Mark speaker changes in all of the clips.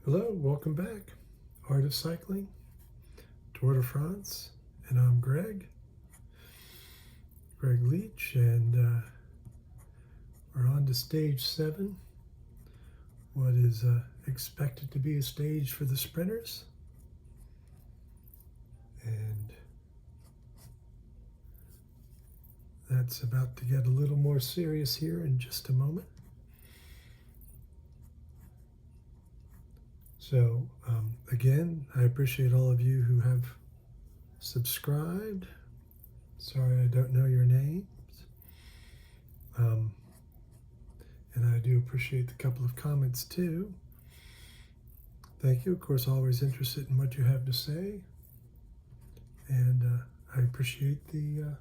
Speaker 1: Hello, welcome back. Art of Cycling, Tour de France, and I'm Greg Leach, and we're on to stage 7, what is expected to be a stage for the sprinters. And that's about to get a little more serious here in just a moment. So again, I appreciate all of you who have subscribed. Sorry I don't know your names. And I do appreciate the couple of comments too. Thank you. Of course, always interested in what you have to say. And I appreciate the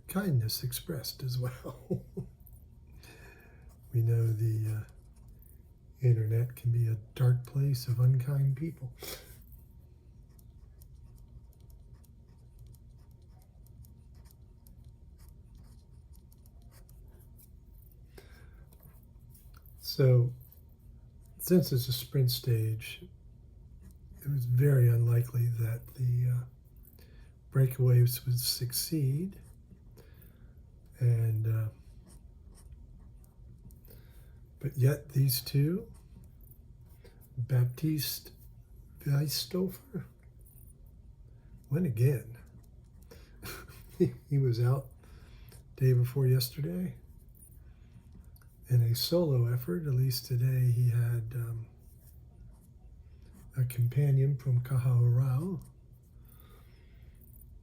Speaker 1: kindness expressed as well. We know the internet can be a dark place of unkind people. So, since it's a sprint stage, it was very unlikely that the breakaways would succeed. And but yet these two, Baptiste Weisstofer, went again. He was out day before yesterday in a solo effort. At least today he had a companion from Kahao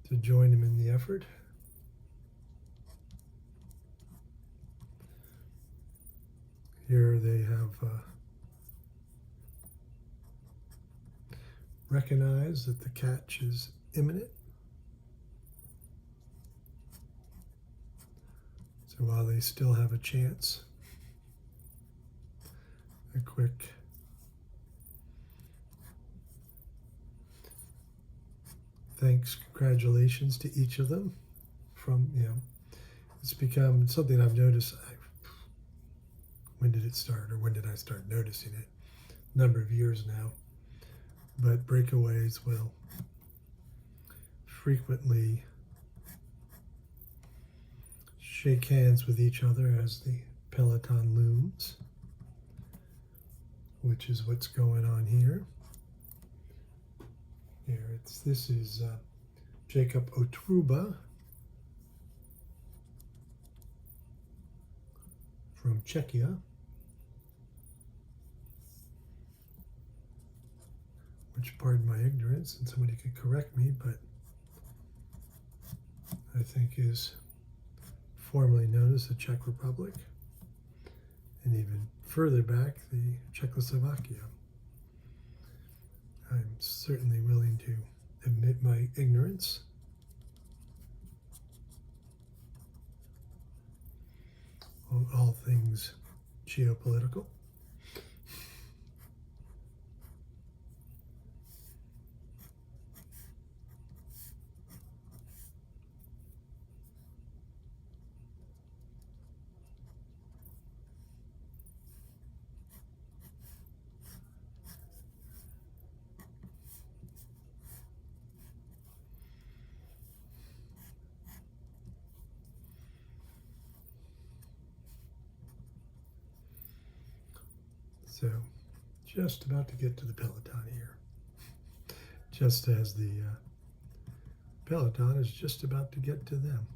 Speaker 1: to join him in the effort. Here they have recognized that the catch is imminent. So while they still have a chance, a quick thanks, congratulations to each of them. From, it's become something I've noticed. When did it start, or when did I start noticing it? A number of years now. But breakaways will frequently shake hands with each other as the peloton looms, which is what's going on here. This is Jacob Otruba from Czechia, which, pardon my ignorance, and somebody could correct me, but I think is formerly known as the Czech Republic, and even further back, the Czechoslovakia. I'm certainly willing to admit my ignorance. On all things geopolitical. So, just about to get to the peloton here. Just as the peloton is just about to get to them.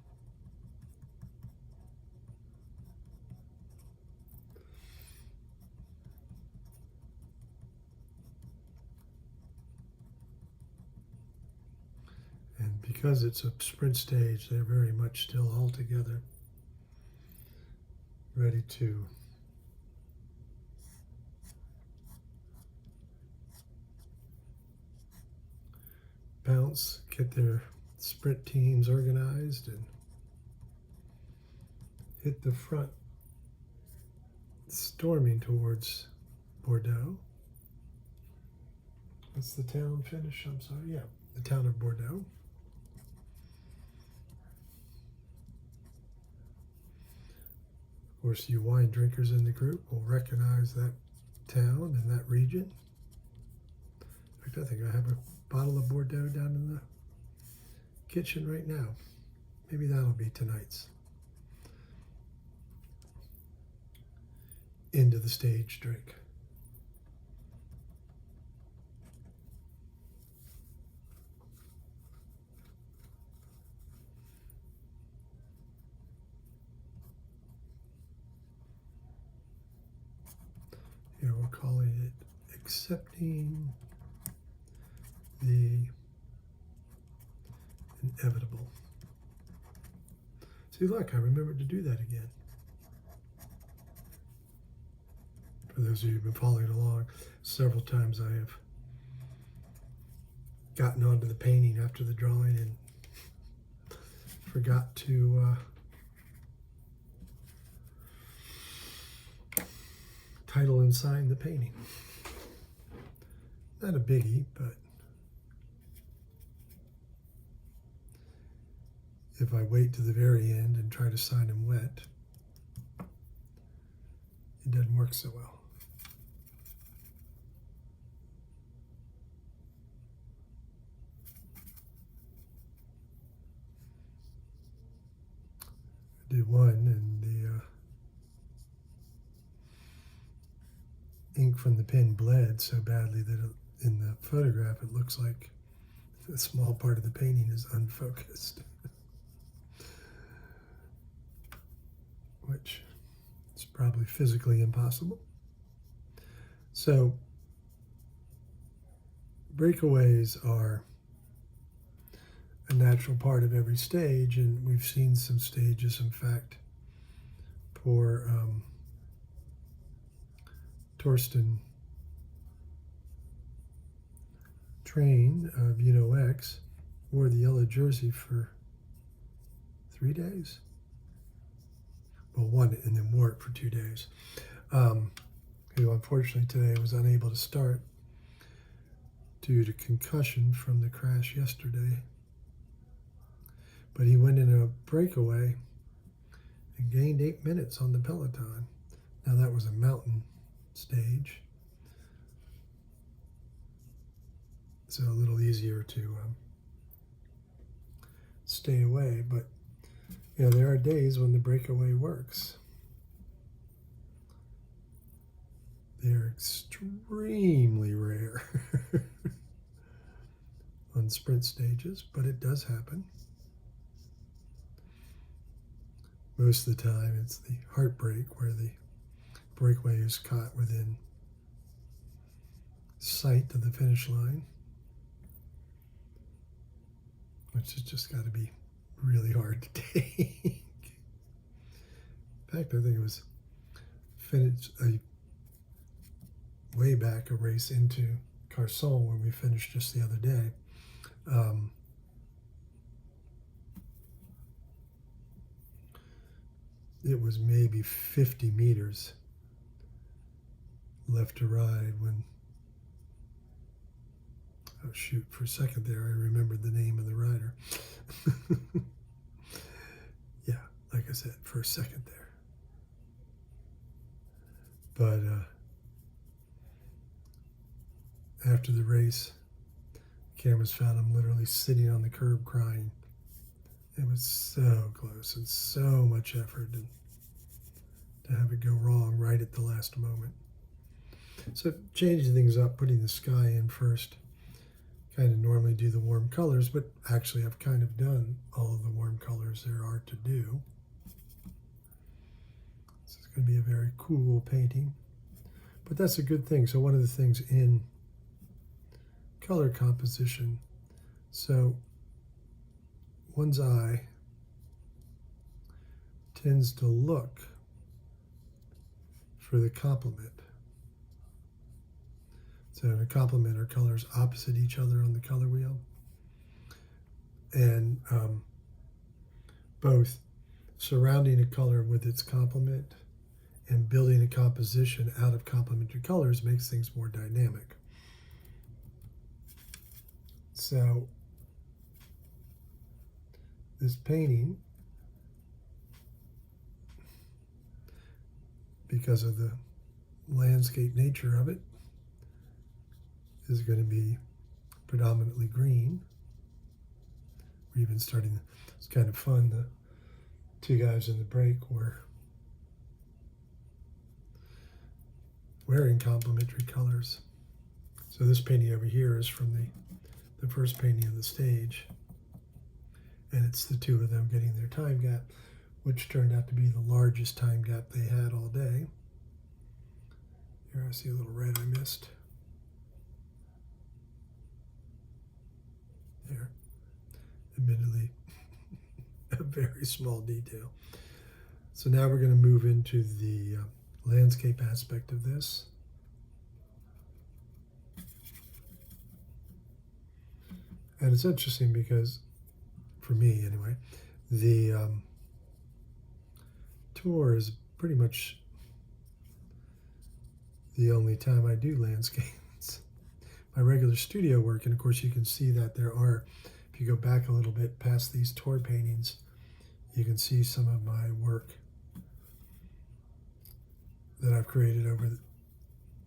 Speaker 1: And because it's a sprint stage, they're very much still all together, ready to bounce, get their sprint teams organized, and hit the front, storming towards Bordeaux. What's the town finish? I'm sorry. Yeah, the town of Bordeaux. Of course, you wine drinkers in the group will recognize that town in that region. In fact, I think I have a bottle of Bordeaux down in the kitchen right now. Maybe that'll be tonight's end of the stage drink. Here we're calling it accepting the inevitable. See, look, I remembered to do that again. For those of you who've been following along, several times I have gotten onto the painting after the drawing and forgot to title and sign the painting. Not a biggie, but if I wait to the very end and try to sign them wet, it doesn't work so well. I did one and the ink from the pen bled so badly that in the photograph it looks like a small part of the painting is unfocused. Which is probably physically impossible. So breakaways are a natural part of every stage, and we've seen some stages, in fact, for Torsten Train of X wore the yellow jersey for 3 days. Well, won it and then wore it for 2 days. Who unfortunately today was unable to start due to concussion from the crash yesterday. But he went in a breakaway and gained 8 minutes on the Peloton. Now that was a mountain stage, so a little easier to stay away, but there are days when the breakaway works. They're extremely rare on sprint stages, but it does happen. Most of the time it's the heartbreak where the breakaway is caught within sight of the finish line, which has just got to be really hard to take. In fact, I think it was finished way back a race into Carson when we finished just the other day. It was maybe 50 meters left to ride when, oh shoot, for a second there I remembered the name of the rider. Yeah, like I said, for a second there. But after the race, cameras found him literally sitting on the curb crying. It was so close and so much effort, and to have it go wrong right at the last moment. So changing things up, putting the sky in first, kind of normally do the warm colors, but actually I've kind of done all of the warm colors there are to do. This is going to be a very cool painting, but that's a good thing. So one of the things in color composition, so one's eye tends to look for the complement. So in a complement are colors opposite each other on the color wheel. And both surrounding a color with its complement and building a composition out of complementary colors makes things more dynamic. So this painting, because of the landscape nature of it is going to be predominantly green. We're even starting, it's kind of fun, the two guys in the break were wearing complementary colors. So this painting over here is from the first painting of the stage, and it's the two of them getting their time gap, which turned out to be the largest time gap they had all day. Here I see a little red I missed. There, admittedly, a very small detail. So now we're going to move into the landscape aspect of this. And it's interesting because, for me anyway, the tour is pretty much the only time I do landscapes. My regular studio work, and of course you can see that there are, if you go back a little bit past these tour paintings, you can see some of my work that I've created over the,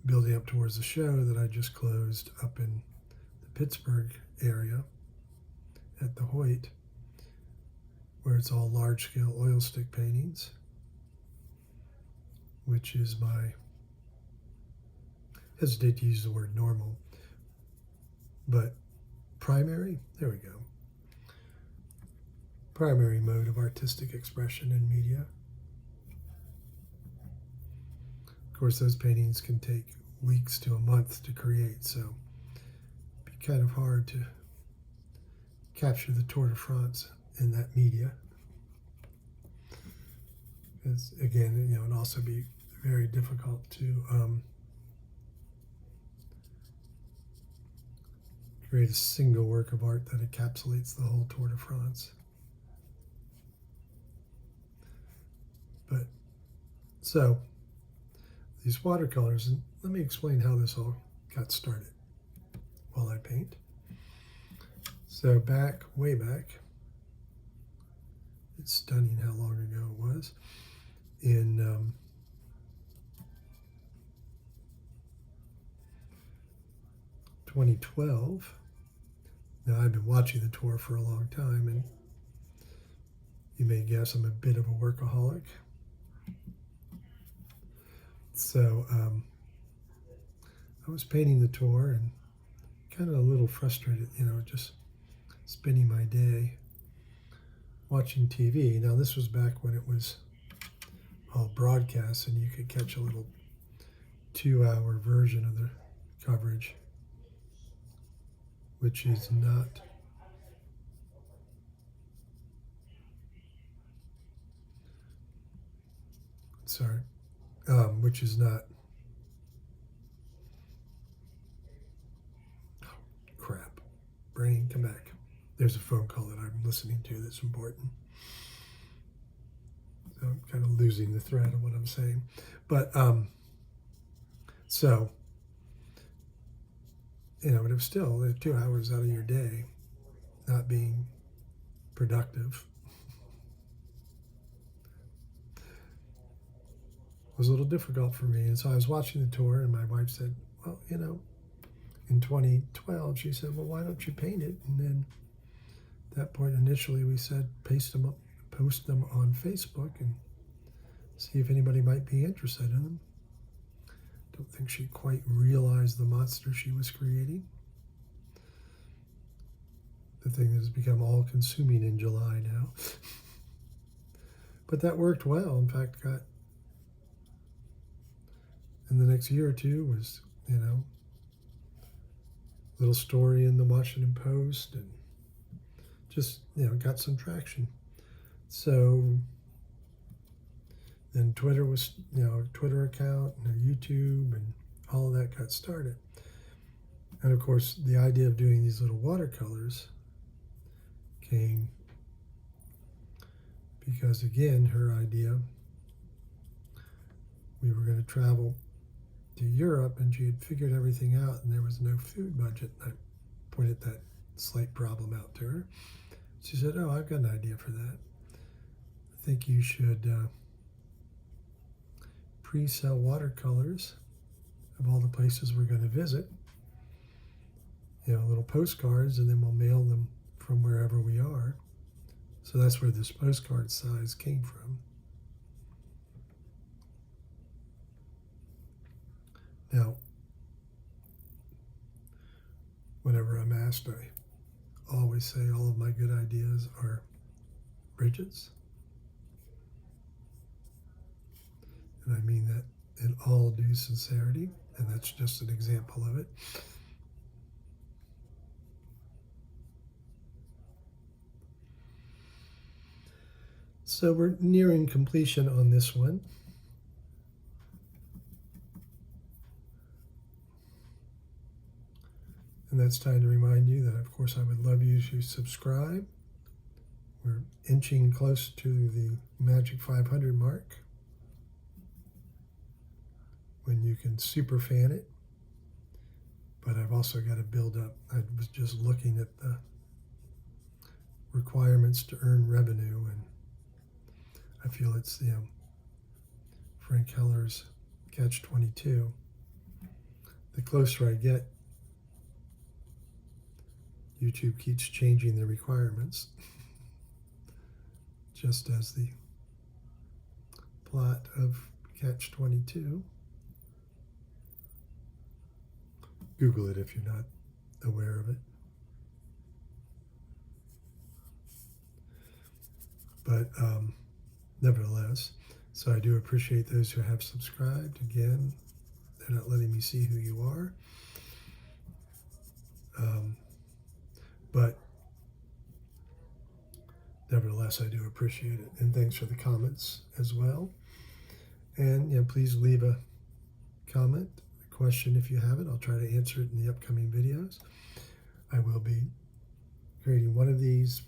Speaker 1: building up towards the show that I just closed up in the Pittsburgh area at the Hoyt, where it's all large-scale oil stick paintings, which is my, hesitate to use the word normal, but primary, there we go, primary mode of artistic expression in media. Of course, those paintings can take weeks to a month to create, so it'd be kind of hard to capture the Tour de France in that media. Because again, you know, it'd also be very difficult to create a single work of art that encapsulates the whole Tour de France. But so these watercolors, and let me explain how this all got started while I paint. So back, way back, it's stunning how long ago it was, in 2012. Now I've been watching the tour for a long time, and you may guess I'm a bit of a workaholic. So I was painting the tour and kind of a little frustrated, you know, just spending my day watching TV. Now this was back when it was all broadcast and you could catch a little 2-hour version of the coverage, which is not which is not, oh, crap, brain, come back. There's a phone call that I'm listening to that's important. So I'm kind of losing the thread of what I'm saying. But, so, you know, but it was still 2 hours out of your day not being productive. It was a little difficult for me. And so I was watching the tour, and my wife said, well, you know, in 2012, she said, well, why don't you paint it? And then at that point, initially, we said, post them on Facebook and see if anybody might be interested in them. Don't think she quite realized the monster she was creating. The thing that has become all-consuming in July now. But that worked well. In fact, got in the next year or two was, you know, little story in the Washington Post, and just, you know, got some traction. So then Twitter was, you know, a Twitter account and a YouTube, and all of that got started. And of course, the idea of doing these little watercolors came because, again, her idea, we were going to travel to Europe, and she had figured everything out, and there was no food budget. I pointed that slight problem out to her. She said, oh, I've got an idea for that. I think you should pre-sell watercolors of all the places we're going to visit. You know, little postcards, and then we'll mail them from wherever we are. So that's where this postcard size came from. Now, whenever I'm asked, I always say all of my good ideas are bridges. And I mean that in all due sincerity, and that's just an example of it. So we're nearing completion on this one. And that's time to remind you that, of course, I would love you to subscribe. We're inching close to the magic 500 mark when you can super fan it. But I've also got to build up. I was just looking at the requirements to earn revenue, and I feel it's, you know, Frank Heller's catch-22. The closer I get, YouTube keeps changing the requirements, just as the plot of catch-22. Google it if you're not aware of it. But nevertheless, so I do appreciate those who have subscribed. Again, they're not letting me see who you are. But nevertheless, I do appreciate it. And thanks for the comments as well. And, you know, please leave a comment, a question if you have it. I'll try to answer it in the upcoming videos. I will be creating one of these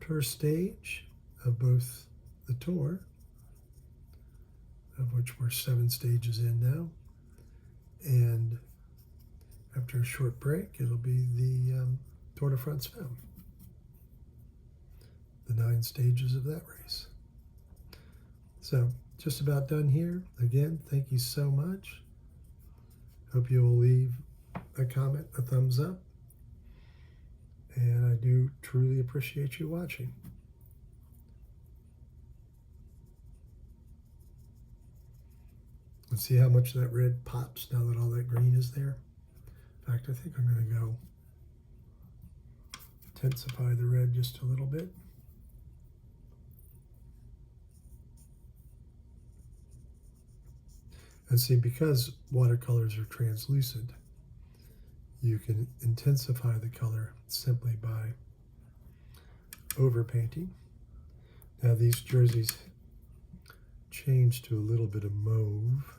Speaker 1: per stage of both the tour, of which we're 7 stages in now. And after a short break, it'll be the Tour de France film, the 9 stages of that race. So just about done here. Again, thank you so much. Hope you will leave a comment, a thumbs up. And I do truly appreciate you watching. Let's see how much that red pops now that all that green is there. In fact, I think I'm going to go intensify the red just a little bit. And see, because watercolors are translucent, you can intensify the color simply by overpainting. Now these jerseys change to a little bit of mauve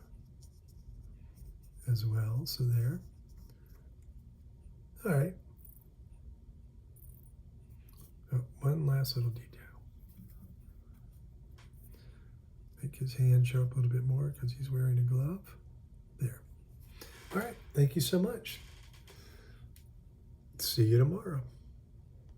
Speaker 1: as well, so there. All right. Oh, one last little detail. Make his hand show up a little bit more because he's wearing a glove. There. All right. Thank you so much. See you tomorrow.